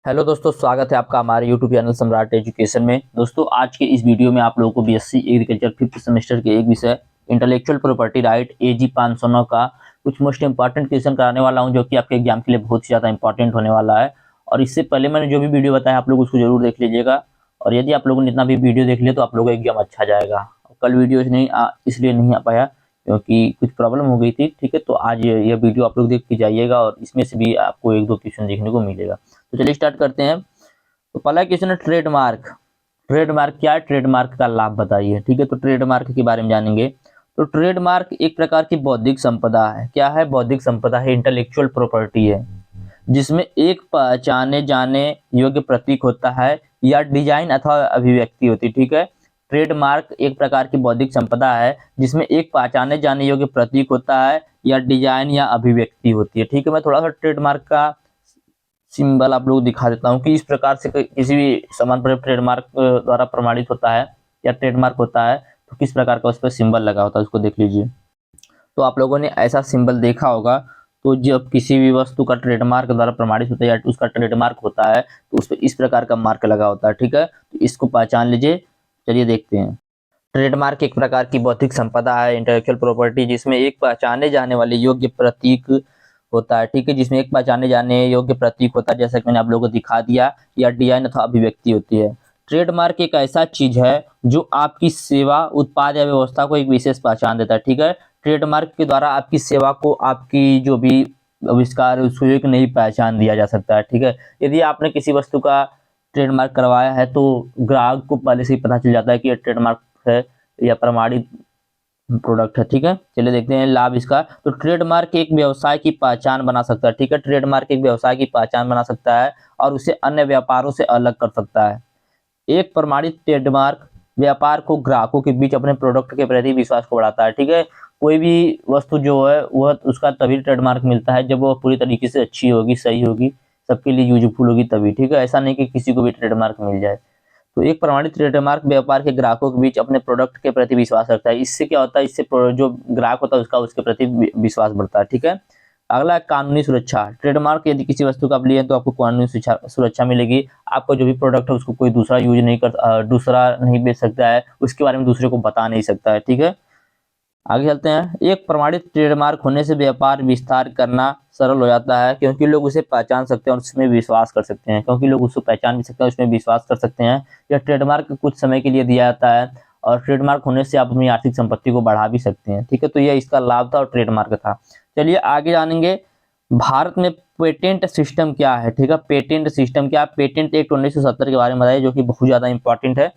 Hello दोस्तों, स्वागत है आपका हमारे यूट्यूब चैनल सम्राट एजुकेशन में। दोस्तों, आज के इस वीडियो में आप लोगों को बीएससी एग्रीकल्चर 5th सेमेस्टर के एक विषय इंटेलेक्चुअल प्रॉपर्टी राइट एजी 509 का कुछ मोस्ट इंपॉर्टेंट क्वेश्चन कराने वाला हूं, जो कि आपके एग्जाम के लिए बहुत ही ज़्यादा इंपॉर्टेंट होने वाला है। और इससे पहले मैंने जो भी वीडियो बताया आप लोग उसको जरूर देख लीजिएगा। और यदि आप लोगों ने जितना भी वीडियो देख लिया तो आप लोगों का एग्जाम अच्छा जाएगा। कल वीडियो इसलिए नहीं आ पाया क्योंकि कुछ प्रॉब्लम हो गई थी। ठीक है, तो आज ये वीडियो आप लोग देख के जाइएगा और इसमें से भी आपको एक दो क्वेश्चन देखने को मिलेगा। तो चलिए स्टार्ट करते हैं। तो पहला क्वेश्चन है ट्रेडमार्क। ट्रेडमार्क क्या है? ट्रेडमार्क का लाभ बताइए। ठीक है, तो ट्रेडमार्क के बारे में जानेंगे। तो ट्रेडमार्क एक प्रकार की बौद्धिक संपदा है। क्या है? बौद्धिक संपदा है, इंटेलेक्चुअल प्रॉपर्टी है, जिसमें एक पहचाने जाने योग्य प्रतीक होता है या डिजाइन अथवा अभिव्यक्ति होती है। ठीक है, ट्रेडमार्क एक प्रकार की बौद्धिक संपदा है जिसमें एक पहचाने जाने योग्य प्रतीक होता है या डिजाइन या अभिव्यक्ति होती है। ठीक है, मैं थोड़ा सा ट्रेडमार्क का सिंबल आप लोग दिखा देता हूँ कि इस प्रकार से किसी भी सामान पर ट्रेडमार्क द्वारा प्रमाणित होता है या ट्रेडमार्क होता है तो किस प्रकार का उस पर सिंबल लगा होता है, उसको देख लीजिए। तो आप लोगों ने ऐसा सिंबल देखा होगा। तो जब किसी भी वस्तु का ट्रेडमार्क द्वारा प्रमाणित होता है या उसका ट्रेडमार्क होता है तो उस पर इस प्रकार का मार्क लगा होता है। ठीक है, तो इसको पहचान लीजिए। चलिए देखते हैं। ट्रेडमार्क एक प्रकार की बौद्धिक संपदा है, इंटेलेक्चुअल प्रॉपर्टी, जिसमें एक पहचाने जाने वाले योग्य प्रतीक होता है। ठीक है, जिसमें एक पहचाने जाने योग्य प्रतीक होता है, जैसा कि मैंने आप लोगों को दिखा दिया, या डिजाइन अथवा अभिव्यक्ति होती है। ट्रेडमार्क एक ऐसा चीज है जो आपकी सेवा, उत्पाद या व्यवस्था को एक विशेष पहचान देता है। ठीक है, ट्रेडमार्क के द्वारा आपकी सेवा को, आपकी जो भी आविष्कार है उसको एक नई पहचान दिया जा सकता है। ठीक है, यदि आपने किसी वस्तु का ट्रेडमार्क करवाया है तो ग्राहक को पहले से ही पता चल जाता है कि यह ट्रेडमार्क है या प्रमाणित प्रोडक्ट है। ठीक है, चलिए देखते हैं लाभ इसका। तो ट्रेडमार्क एक व्यवसाय की पहचान बना सकता है। ठीक है, ट्रेडमार्क एक व्यवसाय की पहचान बना सकता है और उसे अन्य व्यापारों से अलग कर सकता है। एक प्रमाणित ट्रेडमार्क व्यापार को ग्राहकों के बीच अपने प्रोडक्ट के प्रति विश्वास को बढ़ाता है। ठीक है, कोई भी वस्तु जो है वह उसका तभी ट्रेडमार्क मिलता है जब वह पूरी तरीके से अच्छी होगी, सही होगी, सबके लिए यूजफुल होगी तभी। ठीक है, ऐसा नहीं कि किसी को भी ट्रेडमार्क मिल जाए। तो एक प्रमाणित ट्रेडमार्क व्यापार के ग्राहकों के बीच अपने प्रोडक्ट के प्रति विश्वास रखता है। इससे क्या होता है? इससे जो ग्राहक होता है उसका उसके प्रति विश्वास बढ़ता है। ठीक है, अगला कानूनी सुरक्षा। ट्रेडमार्क यदि किसी वस्तु का आप लिए तो आपको कानूनी सुरक्षा मिलेगी। आपका जो भी प्रोडक्ट है उसको कोई दूसरा यूज नहीं कर, दूसरा नहीं बेच सकता है, उसके बारे में दूसरे को बता नहीं सकता है। ठीक है, आगे चलते हैं। एक प्रमाणित ट्रेडमार्क होने से व्यापार विस्तार करना सरल हो जाता है, क्योंकि लोग उसे पहचान सकते हैं और उसमें विश्वास कर सकते हैं। क्योंकि लोग उसको पहचान भी सकते हैं, उसमें विश्वास कर सकते हैं। यह ट्रेडमार्क कुछ समय के लिए दिया जाता है और ट्रेडमार्क होने से आप अपनी आर्थिक संपत्ति को बढ़ा भी सकते हैं। ठीक है, तो यह इसका लाभ था और ट्रेडमार्क था। चलिए आगे जानेंगे। भारत में पेटेंट सिस्टम क्या है? ठीक है, पेटेंट सिस्टम क्या? पेटेंट एक्ट 1970 के बारे में बताइए, जो कि बहुत ज्यादा इंपॉर्टेंट है।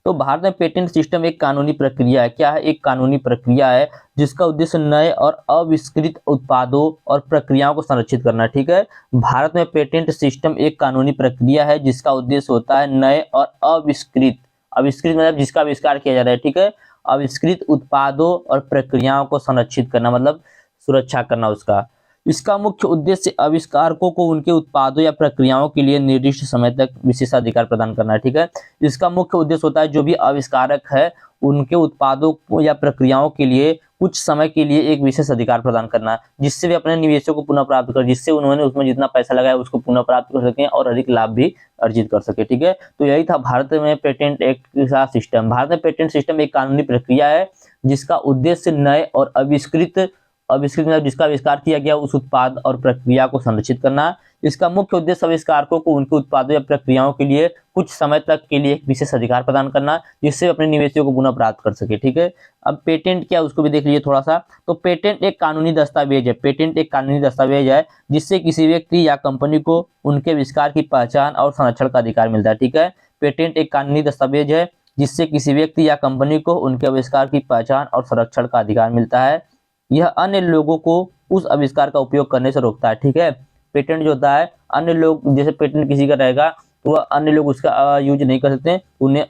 तो भारत में पेटेंट सिस्टम एक कानूनी प्रक्रिया है। क्या है? एक कानूनी प्रक्रिया है जिसका उद्देश्य नए और अविष्कृत उत्पादों और प्रक्रियाओं को संरक्षित करना है। ठीक है, भारत में पेटेंट सिस्टम एक कानूनी प्रक्रिया है जिसका उद्देश्य होता है नए और अविष्कृत, अविष्कृत मतलब जिसका आविष्कार किया जा रहा है। ठीक है, अविष्कृत उत्पादों और प्रक्रियाओं को संरक्षित करना मतलब सुरक्षा करना उसका। इसका मुख्य उद्देश्य आविष्कारकों को उनके उत्पादों या प्रक्रियाओं के लिए निर्दिष्ट समय तक विशेषाधिकार प्रदान करना है। ठीक है, इसका मुख्य उद्देश्य होता है जो भी आविष्कारक है उनके उत्पादों को या प्रक्रियाओं के लिए कुछ समय के लिए एक विशेष अधिकार प्रदान करना, जिससे वे अपने निवेशों को पुनः प्राप्त कर, जिससे उन्होंने उसमें जितना पैसा लगाया उसको पुनः प्राप्त कर सकें और अधिक लाभ भी अर्जित कर सके। ठीक है, तो यही था भारत में पेटेंट एक्ट का सिस्टम। भारत में पेटेंट सिस्टम एक कानूनी प्रक्रिया है जिसका उद्देश्य नए और अविष्कृत, अविष्कृत मतलब जिसका आविष्कार किया गया उस उत्पाद और प्रक्रिया को संरक्षित करना। इसका मुख्य उद्देश्य आविष्कारकों को उनके उत्पादों या प्रक्रियाओं के लिए कुछ समय तक के लिए एक विशेष अधिकार प्रदान करना, जिससे अपने निवेशों को पुनः प्राप्त कर सके। ठीक है, अब पेटेंट क्या उसको भी देख लीजिए थोड़ा सा। तो पेटेंट एक कानूनी दस्तावेज है। पेटेंट एक कानूनी दस्तावेज है जिससे किसी व्यक्ति या कंपनी को उनके आविष्कार की पहचान और संरक्षण का अधिकार मिलता है। ठीक है, पेटेंट एक कानूनी दस्तावेज है जिससे किसी व्यक्ति या कंपनी को उनके आविष्कार की पहचान और संरक्षण का अधिकार मिलता है। यह अन्य लोगों को उस आविष्कार का उपयोग करने से रोकता है। ठीक है, पेटेंट जो होता है अन्य लोग, जैसे पेटेंट किसी का रहेगा तो वह अन्य लोग उसका यूज नहीं कर सकते, उन्हें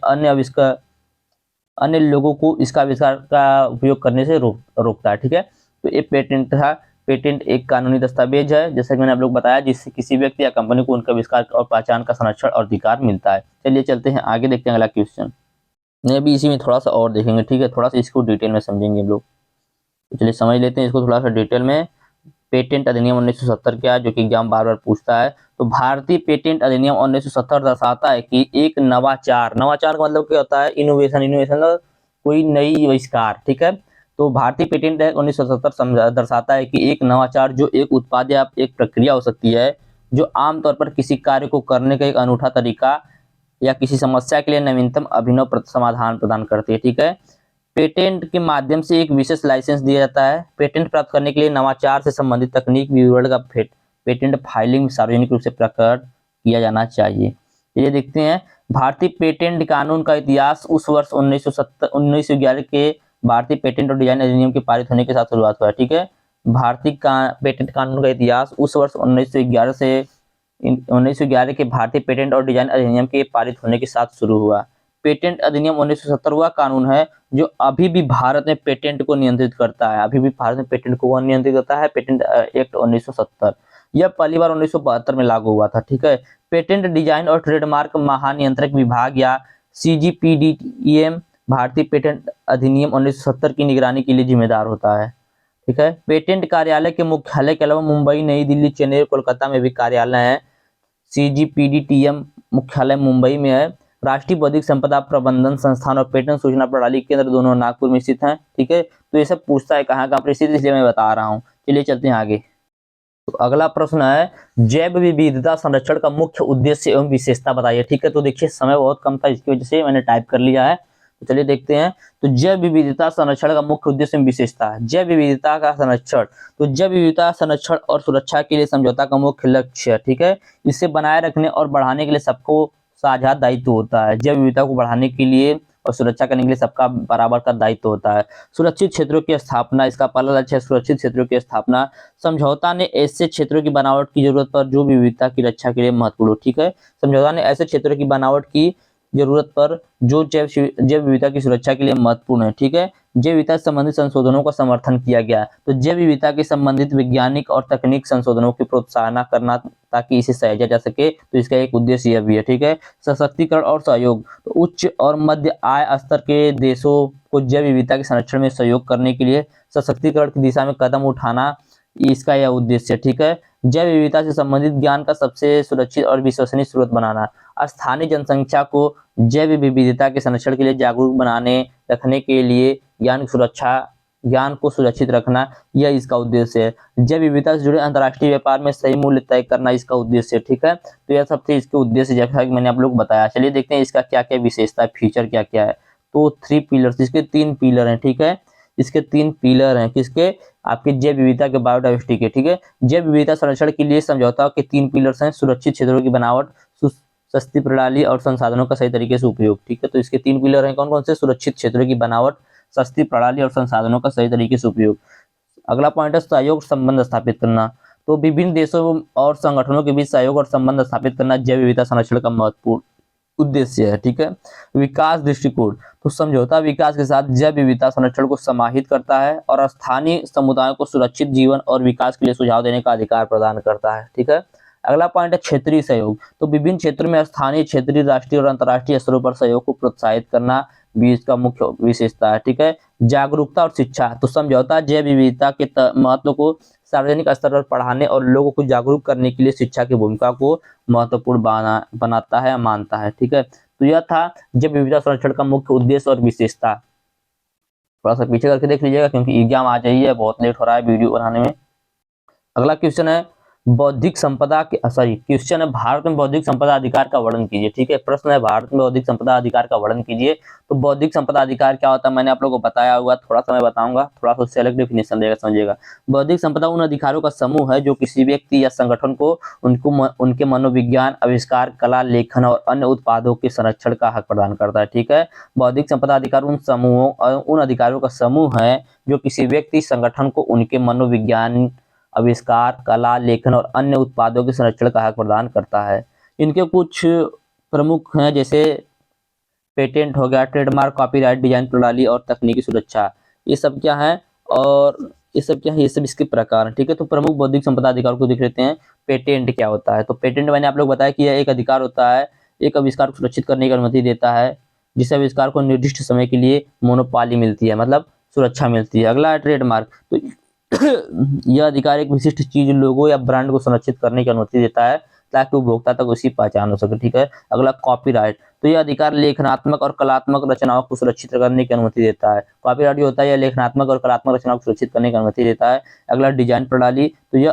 अन्य लोगों को इसका आविष्कार का उपयोग करने से रोकता है। ठीक है, तो ये पेटेंट था। पेटेंट एक कानूनी दस्तावेज है, जैसा कि मैंने आप लोग बताया, जिससे किसी व्यक्ति या कंपनी को उनके आविष्कार और पहचान का संरक्षण और अधिकार मिलता है। चलिए चलते हैं आगे, देखते हैं अगला क्वेश्चन। मैं भी इसी में थोड़ा सा और देखेंगे। ठीक है, थोड़ा सा इसको डिटेल में समझेंगे हम लोग। तो चलिए समझ लेते हैं इसको थोड़ा सा डिटेल में। पेटेंट अधिनियम 1970 क्या है, जो कि एग्जाम बार बार पूछता है। तो भारतीय पेटेंट अधिनियम 1970 दर्शाता है कि एक नवाचार का मतलब क्या होता है, इनोवेशन कोई नई आविष्कार, ठीक है। तो भारतीय पेटेंट एक्ट 1970 दर्शाता है कि एक नवाचार जो एक उत्पाद या एक प्रक्रिया हो सकती है जो आमतौर पर किसी कार्य को करने का एक अनूठा तरीका या किसी समस्या के लिए नवीनतम अभिनव समाधान प्रदान करती है, ठीक है। पेटेंट के माध्यम से एक विशेष लाइसेंस दिया जाता है। पेटेंट प्राप्त करने के लिए नवाचार से संबंधित तकनीक विवरण का पेटेंट फाइलिंग सार्वजनिक रूप से प्रकट किया जाना चाहिए। ये देखते हैं भारतीय पेटेंट कानून का इतिहास उस वर्ष 1911 के भारतीय पेटेंट और डिजाइन अधिनियम के पारित होने के साथ शुरुआत हुआ है, ठीक है। भारतीय पेटेंट कानून का इतिहास उस वर्ष 1911 के भारतीय पेटेंट और डिजाइन अधिनियम के पारित होने के साथ शुरू हुआ। पेटेंट अधिनियम 1970 वह कानून है जो अभी भी भारत में पेटेंट को नियंत्रित करता है। अभी भी भारत में पेटेंट को नियंत्रित करता है, पेटेंट एक्ट 1970। यह पहली बार 1972 में लागू हुआ था, ठीक है। पेटेंट डिजाइन और ट्रेडमार्क महानियंत्रक विभाग या CGPDTM भारतीय पेटेंट अधिनियम 1970 की निगरानी के लिए जिम्मेदार होता है, ठीक है। पेटेंट कार्यालय के मुख्यालय के अलावा मुंबई, नई दिल्ली, चेन्नई और कोलकाता में भी कार्यालय है। CGPDTM मुख्यालय मुंबई में है। राष्ट्रीय बौद्धिक संपदा प्रबंधन संस्थान और पेटेंट सूचना प्रणाली केंद्र दोनों नागपुर में स्थित हैं, ठीक है। तो ये सब पूछता है कहाँ पर स्थित, इसलिए मैं बता रहा हूँ। चलिए चलते हैं आगे। तो अगला प्रश्न है जैव विविधता संरक्षण का मुख्य उद्देश्य एवं विशेषता बताइए, ठीक है। तो देखिए समय बहुत कम था, इसकी वजह से मैंने टाइप कर लिया है। तो चलिए देखते हैं। तो जैव विविधता संरक्षण का मुख्य उद्देश्य एवं विशेषता है। जैव विविधता का संरक्षण, तो जैव विविधता संरक्षण और सुरक्षा के लिए समझौता का मुख्य लक्ष्य है, ठीक है। इसे बनाए रखने और बढ़ाने के लिए सबको साझा दायित्व होता है। जैव विविधता को बढ़ाने के लिए और सुरक्षा करने के लिए सबका बराबर का दायित्व होता है। सुरक्षित क्षेत्रों की स्थापना, इसका पहला लक्ष्य है सुरक्षित क्षेत्रों की स्थापना। समझौता ने ऐसे क्षेत्रों की बनावट की जरूरत पर जो विविधता की रक्षा के लिए महत्वपूर्ण, ठीक है। समझौता ने ऐसे क्षेत्रों की बनावट की जरूरत पर जो जैव विविधता की सुरक्षा के लिए महत्वपूर्ण है, ठीक है। जैव विविधता से संबंधित संशोधनों का समर्थन किया गया। तो जैव विविधता के संबंधित वैज्ञानिक और तकनीक संशोधनों की प्रोत्साहन करना ताकि इसे सहेजा जा सके, तो इसका एक उद्देश्य यह भी है, ठीक है। सशक्तिकरण और सहयोग, तो उच्च और मध्य आय स्तर के देशों को जैव विविधता के संरक्षण में सहयोग करने के लिए सशक्तिकरण की दिशा में कदम उठाना, इसका यह उद्देश्य है, ठीक है। जैव विविधता से संबंधित ज्ञान का सबसे सुरक्षित और विश्वसनीय स्रोत बनाना। स्थानीय जनसंख्या को जैव विविधता के संरक्षण के लिए जागरूक बनाने रखने के लिए ज्ञान को सुरक्षित रखना, यह इसका उद्देश्य है। जैव विविधता से जुड़े अंतर्राष्ट्रीय व्यापार में सही मूल्य तय करना इसका उद्देश्य है, ठीक है। तो यह सबसे इसके उद्देश्य जैसा कि मैंने आप लोग बताया। चलिए देखते हैं इसका क्या क्या विशेषता है, फीचर क्या क्या है। तो 3 पिलर्स, इसके 3 पिलर हैं, ठीक है। इसके 3 पिलर हैं, किसके, आपके जैव विविधता के, बायोडाइवर्सिटी के, ठीक है। जैव विविधता संरक्षण के लिए समझौता के 3 पिलर्स हैं, सुरक्षित क्षेत्रों की बनावट, सस्ती प्रणाली और संसाधनों का सही तरीके से उपयोग, ठीक है। तो इसके 3 पिलर हैं, कौन कौन से, सुरक्षित क्षेत्रों की बनावट, सस्ती प्रणाली और संसाधनों का सही तरीके से उपयोग। अगला पॉइंट है सहयोग संबंध स्थापित करना। तो विभिन्न देशों और संगठनों के बीच सहयोग और संबंध स्थापित करना जैव विविधता संरक्षण का महत्वपूर्ण उद्देश्य है, ठीक है। विकास दृष्टिकोण, तो समझौता विकास के साथ जैव विविधता संरक्षण को समाहित करता है और स्थानीय समुदायों को सुरक्षित जीवन और विकास के लिए सुझाव देने का अधिकार प्रदान करता है, ठीक है। अगला पॉइंट है क्षेत्रीय सहयोग। तो विभिन्न क्षेत्रों में स्थानीय, क्षेत्रीय, राष्ट्रीय और अंतर्राष्ट्रीय स्तरों पर सहयोग को प्रोत्साहित करना भी इसका मुख्य विशेषता है, ठीक है। जागरूकता और शिक्षा, तो समझौता जैव विविधता के महत्व को सार्वजनिक स्तर पर पढ़ाने और लोगों को जागरूक करने के लिए शिक्षा की भूमिका को महत्वपूर्ण बनाता है, मानता है, ठीक है। तो यह था जैव विविधता संरक्षण का मुख्य उद्देश्य और विशेषता। थोड़ा सा पीछे करके देख लीजिएगा क्योंकि एग्जाम आ जाइए, बहुत लेट हो रहा है वीडियो बनाने में। अगला क्वेश्चन है बौद्धिक संपदा के क्वेश्चन है भारत में बौद्धिक संपदा अधिकार का वर्णन कीजिए, ठीक है। प्रश्न है भारत में बौद्धिक संपदा अधिकार का वर्णन कीजिए। तो बौद्धिक संपदा अधिकार क्या होता है मैंने आप लोगों को बताया हुआ, थोड़ा सा मैं बताऊंगा, थोड़ा सा सेलेक्ट डेफिनेशन देगा, समझिएगा। बौद्धिक संपदा उन अधिकारों का समूह है जो किसी व्यक्ति या संगठन को उनके मनोविज्ञान, आविष्कार, कला, लेखन और अन्य उत्पादों के संरक्षण का हक प्रदान करता है, ठीक है। बौद्धिक संपदा अधिकार उन अधिकारों का समूह है जो किसी व्यक्ति, संगठन को उनके मनोविज्ञान, आविष्कार, कला, लेखन और अन्य उत्पादों के संरक्षण का हक प्रदान करता है। इनके कुछ प्रमुख हैं जैसे पेटेंट हो गया, ट्रेडमार्क, कॉपीराइट, डिजाइन प्रणाली और तकनीकी सुरक्षा। ये सब क्या है और ये सब क्या है, ये सब इसके प्रकार हैं, ठीक है। तो प्रमुख बौद्धिक संपदा अधिकार को देख लेते हैं। पेटेंट क्या होता है, तो पेटेंट मैंने आप लोग बताया कि यह एक अधिकार होता है, एक आविष्कार को सुरक्षित करने की अनुमति देता है जिस आविष्कार को निर्दिष्ट समय के लिए मोनोपाली मिलती है, मतलब सुरक्षा मिलती है। अगला है ट्रेडमार्क। तो यह अधिकार एक विशिष्ट चीज, लोगो या ब्रांड को संरक्षित करने की अनुमति देता है ताकि उपभोक्ता तक उसकी पहचान हो सके। ठीक है, अगला कॉपीराइट। तो यह अधिकार लेखनात्मक और कलात्मक रचनाओं को सुरक्षित करने की अनुमति देता है। कॉपीराइट जो होता है यह लेखनात्मक और कलात्मक रचनाओं को सुरक्षित करने की अनुमति देता है। अगला डिजाइन प्रणाली। तो यह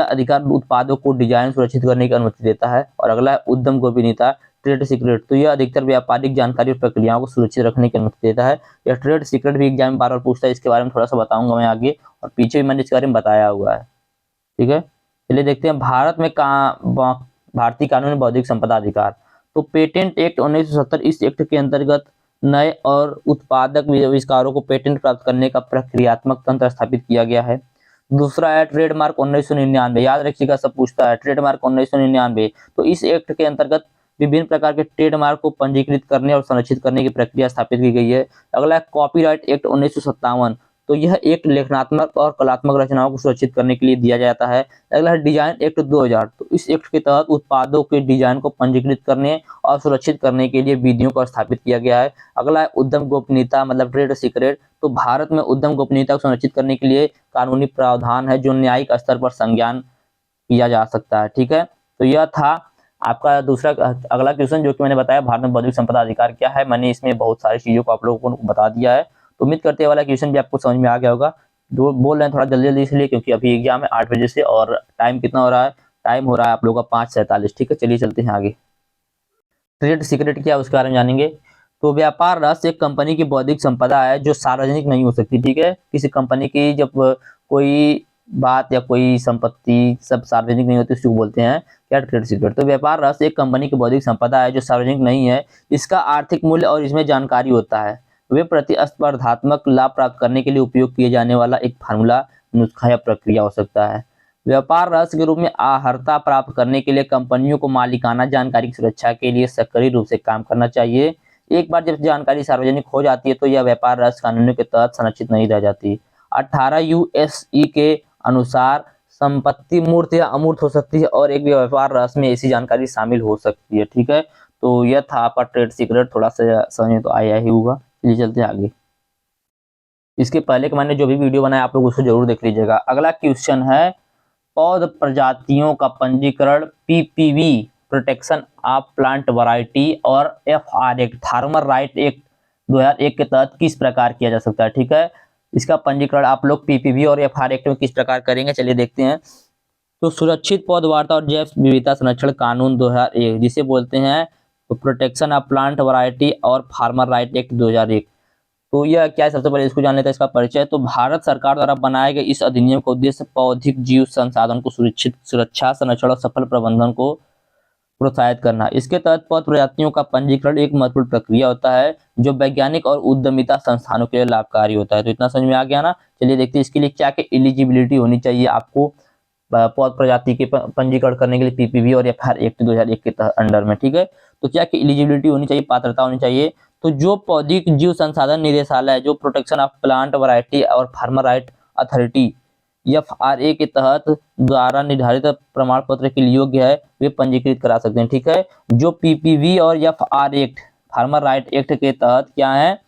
अधिकार उत्पादों को डिजाइन सुरक्षित करने की अनुमति देता है। और अगला है उद्यम गोपनीयता, ट्रेड सीक्रेट। तो यह अधिकतर व्यापारिक जानकारी और प्रक्रियाओं को सुरक्षित रखने की अनुमति देता है। यह ट्रेड सीक्रेट भी एग्जाम में बार बार पूछता है, इसके बारे में थोड़ा सा बताऊंगा मैं आगे, और पीछे भी मैंने इसके बारे में बताया हुआ है। ठीक है, चलिए देखते हैं भारत में भारतीय कानून में बौद्धिक संपदा अधिकार। तो पेटेंट एक्ट 1970, इस एक्ट के अंतर्गत नए और उत्पादक आविष्कारों को पेटेंट प्राप्त करने का प्रक्रियात्मक तंत्र स्थापित किया गया है। दूसरा है ट्रेडमार्क 1999, याद रखिएगा सब पूछता है, ट्रेडमार्क 1999। तो इस एक्ट के अंतर्गत विभिन्न प्रकार के ट्रेडमार्क को पंजीकृत करने और संरक्षित करने की प्रक्रिया स्थापित की गई है। अगला है कॉपीराइट एक्ट 1957। तो यह एक लेखनात्मक और कलात्मक रचनाओं को सुरक्षित करने के लिए दिया जाता है। अगला है डिजाइन एक्ट 2000। तो इस एक्ट के तहत उत्पादों के डिजाइन को पंजीकृत करने और सुरक्षित करने के लिए विधियों को स्थापित किया गया है। अगला है उद्यम गोपनीयता मतलब ट्रेड सीक्रेट। तो भारत में उद्यम गोपनीयता को सुनिश्चित करने के लिए कानूनी प्रावधान है जो न्यायिक स्तर पर संज्ञान किया जा सकता है। ठीक है, तो यह था आपका दूसरा। अगला क्वेश्चन जो कि मैंने बताया भारत में बौद्धिक संपदा अधिकार क्या है, मैंने इसमें बहुत सारी चीजों को आप लोगों को बता दिया है। तो उम्मीद करते हैं वाला क्वेश्चन भी आपको समझ में आ गया होगा। जो बोल रहे हैं थोड़ा जल्दी जल्दी इसलिए क्योंकि अभी एग्जाम है 8 बजे से, और टाइम कितना हो रहा है, टाइम हो रहा है आप लोगों का 5:47। ठीक है, चलिए चलते हैं आगे। ट्रेड सीक्रेट क्या है उसके बारे में जानेंगे। तो व्यापार रहस्य एक कंपनी की बौद्धिक संपदा है जो सार्वजनिक नहीं हो सकती। ठीक है, किसी कंपनी की जब कोई बात या कोई संपत्ति सब सार्वजनिक नहीं होती उसको बोलते हैं क्या, ट्रेड सीक्रेट। तो व्यापार रहस्य एक कंपनी की बौद्धिक संपदा है जो सार्वजनिक नहीं है, इसका आर्थिक मूल्य और इसमें जानकारी होता है। वे प्रतिस्पर्धात्मक लाभ प्राप्त करने के लिए उपयोग किए जाने वाला एक फार्मूला, नुस्खा या प्रक्रिया हो सकता है। व्यापार रहस्य के रूप में अर्हता प्राप्त करने के लिए कंपनियों को मालिकाना जानकारी की सुरक्षा के लिए सक्रिय रूप से काम करना चाहिए। एक बार जब जानकारी सार्वजनिक हो जाती है तो यह व्यापार रहस्य कानूनों के तहत संरक्षित नहीं रह जाती। 18 यूएसई के अनुसार संपत्ति मूर्त या अमूर्त हो सकती है और एक व्यापार रहस्य में ऐसी जानकारी शामिल हो सकती है। ठीक है, तो यह था आपका ट्रेड सीक्रेट, थोड़ा सा समझ में तो आया ही होगा। चलिए चलते हैं आगे। इसके पहले के मैंने जो भी वीडियो बनाया आप लोग उसको जरूर देख लीजिएगा। अगला क्वेश्चन है पौध प्रजातियों का पंजीकरण PPV protection of plant variety और FR act farmer right act 2001 के तहत किस प्रकार किया जा सकता है। ठीक है, इसका पंजीकरण आप लोग पीपीवी और एफआर एक्ट में किस प्रकार करेंगे, चलिए देखते हैं। तो सुरक्षित पौध वार्ता और जैव विविधता संरक्षण कानून 2001 जिसे बोलते हैं प्रोटेक्शन ऑफ प्लांट वैरायटी और फार्मर राइट एक्ट 2001। तो यह क्या है, सबसे पहले इसको जान लेते हैं इसका परिचय। तो भारत सरकार द्वारा बनाए गए इस अधिनियम का उद्देश्य पौधिक जीव संसाधन को सुरक्षित सुरक्षा संरक्षण और सफल प्रबंधन को प्रोत्साहित करना। इसके तहत पौध प्रजातियों का पंजीकरण एक महत्वपूर्ण प्रक्रिया होता है जो वैज्ञानिक और उद्यमिता संस्थानों के लिए लाभकारी होता है। तो इतना समझ में आ गया ना। चलिए देखते हैं इसके लिए क्या क्या एलिजिबिलिटी होनी चाहिए आपको पौध प्रजाति के पंजीकरण करने के लिए पीपीवी और एफआर एक्ट 2001 के अंडर में। ठीक है, तो क्या क्या एलिजिबिलिटी होनी चाहिए, पात्रता होनी चाहिए। तो जो पौधिक जीव संसाधन निदेशालय जो प्रोटेक्शन ऑफ प्लांट वैरायटी और फार्मर राइट अथॉरिटी एफआरए के तहत द्वारा निर्धारित प्रमाण पत्र के लिए योग्य है वे पंजीकृत करा सकते हैं। ठीक है, जो पीपीवी और FR act farmer right act के तहत क्या है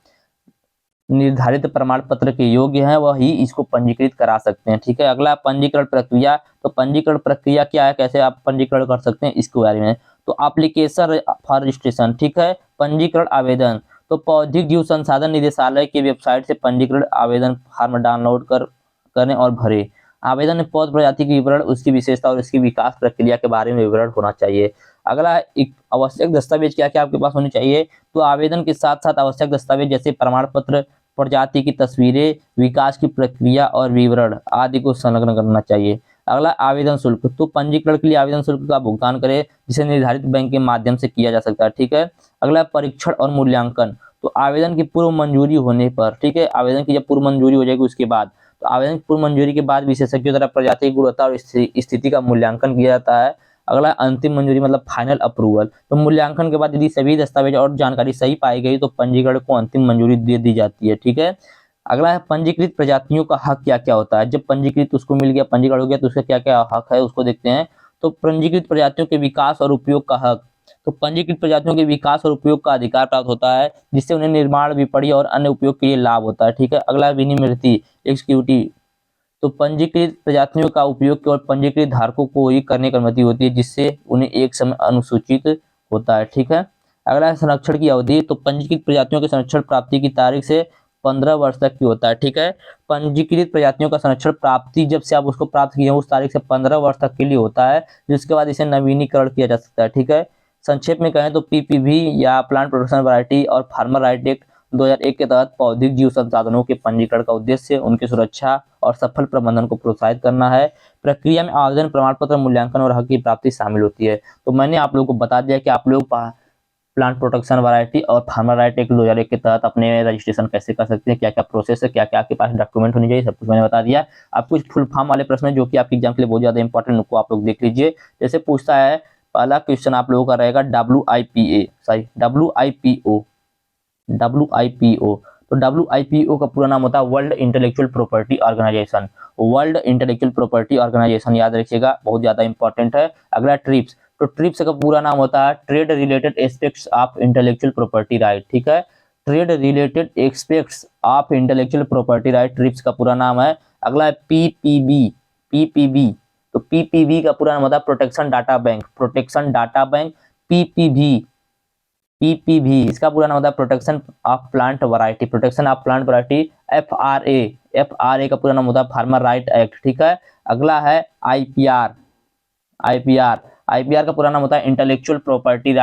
निर्धारित प्रमाण पत्र के योग्य हैं वह ही इसको पंजीकृत करा सकते हैं। ठीक है, अगला पंजीकरण प्रक्रिया। तो पंजीकरण प्रक्रिया क्या है, कैसे आप पंजीकरण कर सकते हैं इसके बारे में। तो एप्लीकेशन फॉर रजिस्ट्रेशन। ठीक है, पंजीकरण आवेदन। तो पौधिक जीव संसाधन निदेशालय की वेबसाइट से पंजीकरण आवेदन फॉर्म डाउनलोड करें और भरें। आवेदन में पौध प्रजाति के विवरण, उसकी विशेषता और उसकी विकास प्रक्रिया के बारे में विवरण होना चाहिए। अगला एक आवश्यक दस्तावेज क्या क्या आपके पास होनी चाहिए। तो आवेदन के साथ साथ आवश्यक दस्तावेज जैसे प्रमाण पत्र, प्रजाति की तस्वीरें, विकास की प्रक्रिया और विवरण आदि को संलग्न करना चाहिए। अगला आवेदन शुल्क। तो पंजीकरण के लिए आवेदन शुल्क का भुगतान करें जिसे निर्धारित बैंक के माध्यम से किया जा सकता है। ठीक है, अगला परीक्षण और मूल्यांकन। तो आवेदन की पूर्व मंजूरी होने पर, ठीक है, आवेदन की जब पूर्व मंजूरी हो जाएगी उसके बाद, तो आवेदन की पूर्व मंजूरी के बाद विशेषज्ञों द्वारा प्रजाति की गुणवत्ता और स्थिति का मूल्यांकन किया जाता है। अगला अंतिम मंजूरी मतलब फाइनल अप्रूवल। तो मूल्यांकन के बाद यदि सभी दस्तावेज और जानकारी सही पाई गई तो पंजीकरण को अंतिम मंजूरी दे दी जाती है। ठीक है, अगला है पंजीकृत प्रजातियों का हक क्या क्या होता है। जब पंजीकृत उसको मिल गया, पंजीकरण हो गया, तो उसका क्या क्या हक है उसको देखते हैं। तो पंजीकृत प्रजातियों के विकास और उपयोग का हक। तो पंजीकृत प्रजातियों के विकास और उपयोग का अधिकार प्राप्त होता है जिससे उन्हें निर्माण, विपणन और अन्य उपयोग के लिए लाभ होता है। ठीक है, अगला है विनिमृति एक्सक्यूटिव। तो पंजीकृत प्रजातियों का उपयोग केवल पंजीकृत धारकों को ही करने की अनुमति होती है, जिससे उन्हें एक समय अनुसूचित होता है। ठीक है, अगला है संरक्षण की अवधि। तो पंजीकृत प्रजातियों के संरक्षण प्राप्ति की तारीख से 15 वर्ष तक की होता है। ठीक है, पंजीकृत प्रजातियों का संरक्षण प्राप्ति जब से आप उसको प्राप्त किए उस तारीख से 15 वर्ष तक के लिए होता है, जिसके बाद इसे नवीनीकरण किया जा सकता है। ठीक है, संक्षेप में कहें तो पीपीवी या प्लांट प्रोटेक्शन वैरायटी और फार्मर राइट एक्ट 2001 के तहत पौधिक जीव संसाधनों के पंजीकरण का उद्देश्य उनकी सुरक्षा और सफल प्रबंधन को प्रोत्साहित करना है। प्रक्रिया में आवेदन, प्रमाण पत्र, मूल्यांकन और हक की प्राप्ति शामिल होती है। तो मैंने आप लोगों को बता दिया कि आप लोग प्लांट प्रोटेक्शन वैरायटी और फार्मर राइट एक्ट 2001 के तहत अपने रजिस्ट्रेशन कैसे कर सकते हैं, क्या क्या प्रोसेस है, क्या क्या आपके पास डॉक्यूमेंट होनी चाहिए, सब कुछ मैंने बता दिया। अब कुछ फुल फॉर्म वाले प्रश्न जो कि आपके एग्जाम के लिए बहुत ज्यादा इंपॉर्टेंट, उनको आप लोग देख लीजिए। जैसे पूछता है, पहला क्वेश्चन आप लोगों का रहेगा WIPO। तो WIPO का पूरा नाम होता है world intellectual property organisation. World intellectual property organisation याद रखिएगा, बहुत ज्यादा इंपॉर्टेंट है। अगला ट्रिप्स। तो ट्रिप्स का पूरा नाम होता है trade related aspects of intellectual property right. ठीक है, trade related aspects of intellectual property right, trips का पूरा नाम है। अगला है पीपीबी। तो पीपीबी का पूरा नाम होता है protection data bank. Protection data bank PPB, इसका पूरा नाम होता है protection of plant variety. Protection of plant variety FRA का पूरा नाम होता है फार्मर राइट एक्ट। ठीक है, अगला है आईपीआर का पूरा नाम होता है इंटेलेक्चुअल प्रॉपर्टी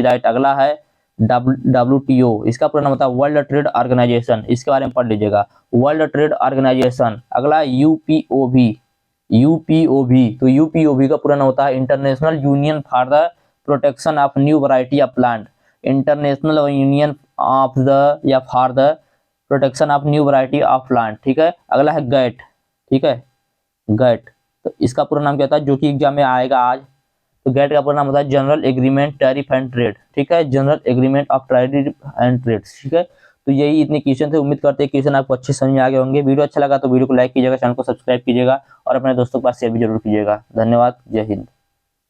राइट। अगला है WTO, इसका पूरा नाम होता है वर्ल्ड ट्रेड ऑर्गेनाइजेशन। इसके बारे में पढ़ लीजिएगा, वर्ल्ड ट्रेड ऑर्गेनाइजेशन। अगला यूपीओवी। तो यूपीओवी का पूरा नाम होता है international union for the protection of new variety of plant. International union of the या for the protection of new variety of plant. ठीक है, अगला है गैट। ठीक है, गैट, तो इसका पूरा नाम क्या होता है, जो कि एग्जाम में आएगा आज। तो गैट का पूरा नाम होता है general agreement tariff and trade. ठीक है, general agreement of tariff and trade. ठीक है, तो यही इतने क्वेश्चन थे। उम्मीद करते हैं क्वेश्चन आपको अच्छे समझ में आ गए होंगे। वीडियो अच्छा लगा तो वीडियो को लाइक कीजिएगा, चैनल को सब्सक्राइब कीजिएगा और अपने दोस्तों के पास शेयर भी जरूर कीजिएगा। धन्यवाद, जय हिंद।